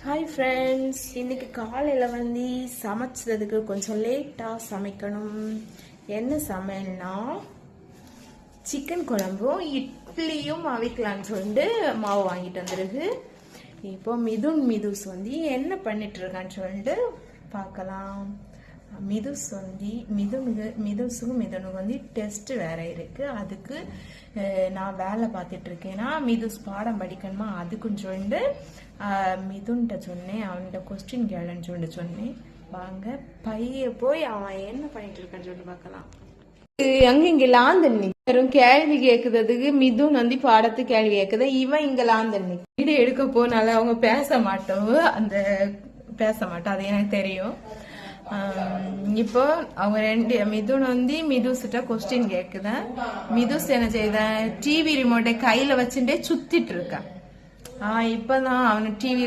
Hi friends, இன்னைக்கு காலையில் வந்து சமைச்சதுக்கு கொஞ்சம் லேட்டாக சமைக்கணும். என்ன சமையல்னா சிக்கன் குழம்பும் இட்லியும் அவிக்கலான்னு சொல்லிட்டு மாவு வாங்கிட்டு வந்துருக்கு. இப்போ மிதுஸ் வந்து என்ன பண்ணிட்டு இருக்கான்னு சொல்லிட்டு பார்க்கலாம். மிதுஸுக்கும் வந்து டெஸ்ட் வேற இருக்கு. அதுக்கு நான் வேலை பார்த்துட்டு இருக்கேன்னா மிதுஸ் பாடம் படிக்கணுமா, அதுக்குன்னு சொல்லிட்டு மிதுன்ட்ட சொன்னேன். அவன்கிட்ட கொஸ்டின் கேளுன்னு சொல்லிட்டு சொன்னேன். வாங்க பைய போய் அவன் என்ன பண்ணிட்டு இருக்கான்னு சொல்லிட்டு பார்க்கலாம். அங்க இங்க லாந்தண்ணி வெறும் கேள்வி கேக்குறதுக்கு மிதுன் வந்து பாடத்து கேள்வி கேக்குது. இவன் இங்க லாந்தண்ணி வீடு எடுக்க போனால அவங்க பேச மாட்டோம், அது எனக்கு தெரியும். இப்போ அவங்க ரெண்டு மிதுன் வந்து மிதுஸ்கிட்ட கொஸ்டின் கேக்குதேன். மிதுஸ் என்ன செய்த, டிவி ரிமோட்டை கையில வச்சுட்டே சுத்திட்டு இருக்கான். இப்பதான் அவனு டிவி